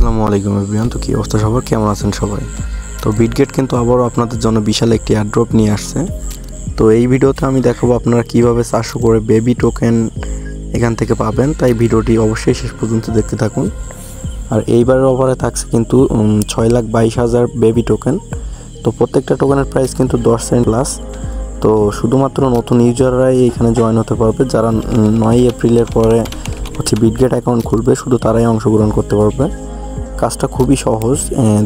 আসসালামু আলাইকুম এভরিওয়ান। তো কি অবস্থা সবার, কেমন আছেন সবাই? তো বিটগেট কিন্তু আবারও আপনাদের জন্য বিশাল একটি এয়ারড্রপ নিয়ে আসছে। তো এই ভিডিওতে আমি দেখাবো আপনারা কিভাবে 400 করে বেবি টোকেন এখান থেকে পাবেন, তাই ভিডিওটি অবশ্যই শেষ পর্যন্ত দেখতে থাকুন। আর এইবারের অফারে থাকছে কিন্তু 6,22,000 বেবি টোকেন। তো প্রত্যেকটা টোকেনের প্রাইস কিন্তু 10 সেন্ট প্লাস। তো শুধুমাত্র নতুন ইউজাররাই এখানে জয়েন হতে পারবে। যারা 9 এপ্রিলের পরে বিটগেট অ্যাকাউন্ট খুলবে শুধু তারাই অংশগ্রহণ করতে পারবে। কাজটা খুবই সহজ।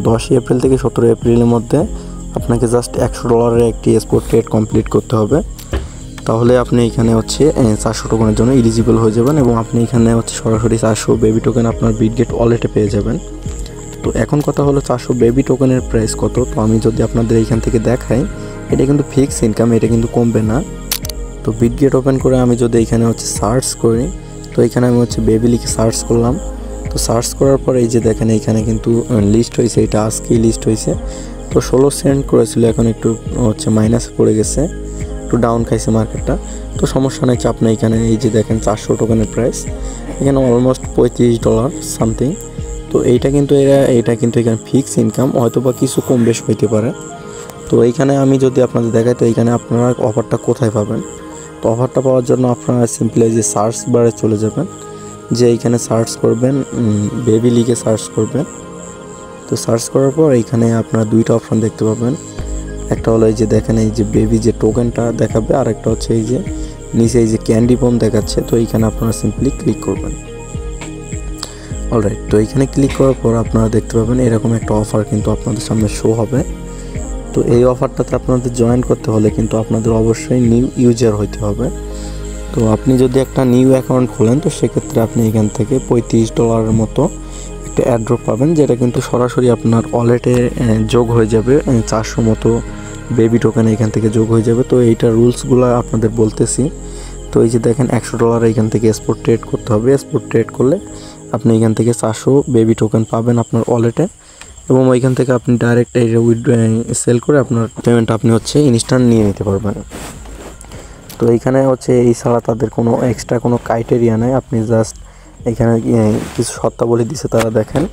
10 এপ্রিল থেকে 17 এপ্রিলের মধ্যে আপনাকে জাস্ট $100 একটি স্পট ট্রেড কমপ্লিট করতে হবে। তাহলে আপনি এখানে 400 টোকেনের জন্য এলিজিবল হয়ে যাবেন এবং আপনি এখানে সরাসরি 400 বেবি টোকেন আপনার বিটগেট ওয়ালেটে পেয়ে যাবেন। তো এখন কথা হলো 400 বেবি টোকেনের প্রাইস কত। তো আমি যদি আপনাদের এইখান থেকে দেখাই, এটা কিন্তু ফিক্স ইনকাম, এটা কিন্তু কমবে না। তো বিটগেট ওপেন করে আমি যদি এখানে সার্চ করি, তো এখানে আমি বেবি লিখে সার্চ করলাম। তো সার্চ করার পর এই যে দেখেন এইখানে কিন্তু লিস্ট হয়েছে, এটা আজকেই লিস্ট হয়েছে। তো 16 সেন্ট করেছিল, এখন একটু মাইনাস পড়ে গেছে, একটু ডাউন খাইছে মার্কেটটা। তো সমস্যা নাই, চাপ নেই। এখানে এই যে দেখেন 400 টোকেনের প্রাইস, এখানে অলমোস্ট $35 সামথিং। তো এইটা কিন্তু এখানে ফিক্স ইনকাম, হয়তো বা কিছু কম বেশ হইতে পারে। তো এইখানে আমি যদি আপনাদের দেখাই, তো এইখানে আপনারা অফারটা কোথায় পাবেন। তো অফারটা পাওয়ার জন্য আপনারা সিম্পলি যে সার্চ বারে চলে যাবেন, যে এইখানে সার্চ করবেন বেবি লিখে সার্চ করবেন। তো সার্চ করার পর এইখানে আপনারা দুইটা অপশন দেখতে পাবেন। একটা হলো এই যে দেখেন এই যে বেবি যে টোকেনটা দেখাবে, আর একটা হচ্ছে এই যে নিচে এই যে ক্যান্ডি পম দেখাচ্ছে। তো এইখানে আপনারা সিম্পলি ক্লিক করবেন। অলরাইট, তো এইখানে ক্লিক করার পর আপনারা দেখতে পাবেন এরকম একটা অফার কিন্তু আপনাদের সামনে শো হবে। তো এই অফারটাতে আপনাদের জয়েন করতে হলে কিন্তু আপনাদের অবশ্যই নিউ ইউজার হইতে হবে। তো আপনি যদি একটা নিউ অ্যাকাউন্ট খোলেন, তো সেক্ষেত্রে আপনি এখান থেকে $35 মতো একটা অ্যাড্রপ পাবেন, যেটা কিন্তু সরাসরি আপনার ওয়ালেটে যোগ হয়ে যাবে। 400 মতো বেবি টোকেন এখান থেকে যোগ হয়ে যাবে। তো এইটার রুলসগুলো আপনাদের বলতেছি। তো এই যে দেখেন $100 এখান থেকে স্পট ট্রেড করতে হবে। স্পট ট্রেড করলে আপনি এখান থেকে 400 বেবি টোকেন পাবেন আপনার ওয়ালেটে, এবং ওইখান থেকে আপনি ডাইরেক্ট এই সেল করে আপনার পেমেন্ট আপনি ইনস্ট্যান্ট নিয়ে নিতে পারবেন। তো এইখানে এই ছাড়া তাদের কোনো এক্সট্রা কোনো ক্রাইটেরিয়া নেই। আপনি জাস্ট এখানে কিছু শর্তাবলী দিছে তারা দেখেন।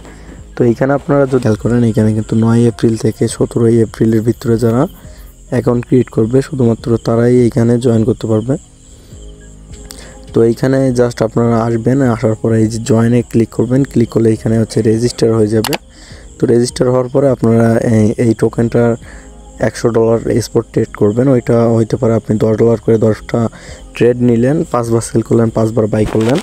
তো এইখানে আপনারা যদি খেয়াল করেন, এইখানে কিন্তু 9 এপ্রিল থেকে 17 এপ্রিলের ভিতরে যারা অ্যাকাউন্ট ক্রিয়েট করবে শুধুমাত্র তারাই এইখানে জয়েন করতে পারবে। তো এইখানে জাস্ট আপনারা আসবেন, আসার পরে এই যে জয়েনে ক্লিক করবেন। ক্লিক করলে এইখানে রেজিস্টার হয়ে যাবে। তো রেজিস্টার হওয়ার পরে আপনারা এই টোকেনটার $100 স্পট ট্রেড করবেন। ওইটা হইতে পারে আপনি $10 করে 10টা ট্রেড নিলেন, 5 বার সেল করলেন, 5 বার বাই করলেন।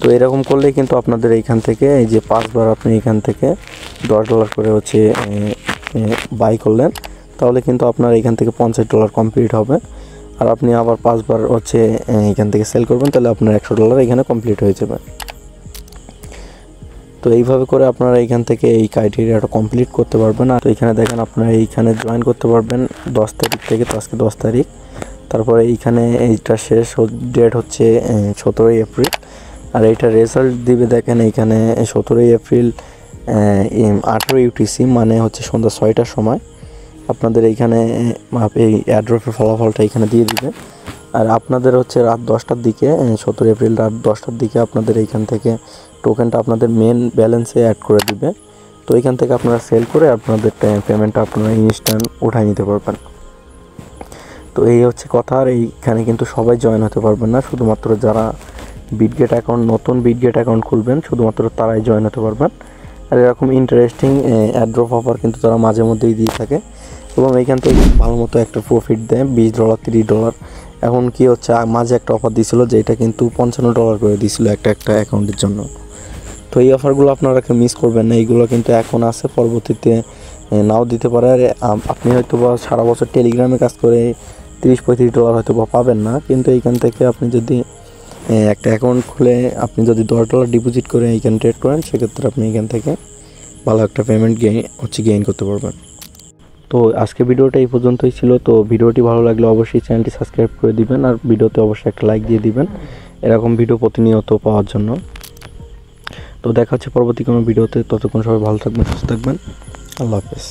তো এরকম করলে কিন্তু আপনাদের এইখান থেকে এই যে 5 বার আপনি এখান থেকে $10 করে বাই করলেন, তাহলে কিন্তু আপনার এখান থেকে $50 কমপ্লিট হবে। আর আপনি আবার 5 বার এখান থেকে সেল করবেন, তাহলে আপনার $100 এখানে কমপ্লিট হয়ে যাবে। তো এইভাবে করে আপনারা এইখান থেকে এই ক্রাইটেরিয়াটা কমপ্লিট করতে পারবেন। আর এইখানে দেখেন আপনারা এইখানে জয়েন করতে পারবেন 10 তারিখ থেকে। তো আজকে 10 তারিখ, তারপরে এইখানে এইটা শেষ ডেট 17 এপ্রিল। আর এইটা রেজাল্ট দিবে দেখেন এইখানে 17 এপ্রিল 18 UTC, মানে সন্ধ্যা 6টার সময় আপনাদের এইখানে এই অ্যাড্রপের ফলাফলটা এখানে দিয়ে দিবে। আর আপনাদের রাত 10টার দিকে, 17 এপ্রিল রাত 10টার দিকে আপনাদের এইখান থেকে টোকেনটা আপনাদের মেন ব্যালেন্সে অ্যাড করে দিবে। তো এইখান থেকে আপনারা সেল করে আপনাদের পেমেন্টটা আপনারা ইনস্ট্যান্ট উঠাই নিতে পারবেন। তো এই কথা। আর এইখানে কিন্তু সবাই জয়েন হতে পারবেন না, শুধুমাত্র যারা বিটগেট অ্যাকাউন্ট নতুন বিটগেট অ্যাকাউন্ট খুলবেন শুধুমাত্র তারাই জয়েন হতে পারবেন। আর এরকম ইন্টারেস্টিং অ্যাড্রপ অফার কিন্তু তারা মাঝে মধ্যেই দিয়ে থাকে, এবং এইখান থেকে ভালো মতো একটা প্রফিট দেয়, $20 $30। এখন কি মাঝে একটা অফার দিয়েছিল, যেটা কিন্তু $55 করে দিয়েছিল একটা অ্যাকাউন্টের জন্য। তো এই অফারগুলো আপনারা মিস করবেন না, এইগুলো কিন্তু এখন আছে, পরবর্তীতে নাও দিতে পারে। আর আপনি হয়তো বা সারা বছর টেলিগ্রামে কাজ করে $30-35 হয়তো বা পাবেন না, কিন্তু এইখান থেকে আপনি যদি একটা অ্যাকাউন্ট খুলে আপনি যদি $10 ডিপোজিট করে এইখানে ট্রেড করেন, সেক্ষেত্রে আপনি এখান থেকে ভালো একটা পেমেন্ট গেইন করতে পারবেন। তো আজকে ভিডিওটা এই পর্যন্তই ছিল। তো ভিডিওটি ভালো লাগলে অবশ্যই চ্যানেলটি সাবস্ক্রাইব করে দিবেন, আর ভিডিওতে অবশ্যই একটা লাইক দিয়ে দিবেন এরকম ভিডিও প্রতিনিয়ত পাওয়ার জন্য। তো দেখা হচ্ছে পরবর্তী কোনো ভিডিওতে। ততক্ষণ সবাই ভালো থাকবেন, সুস্থ থাকবেন। আল্লাহ হাফেজ।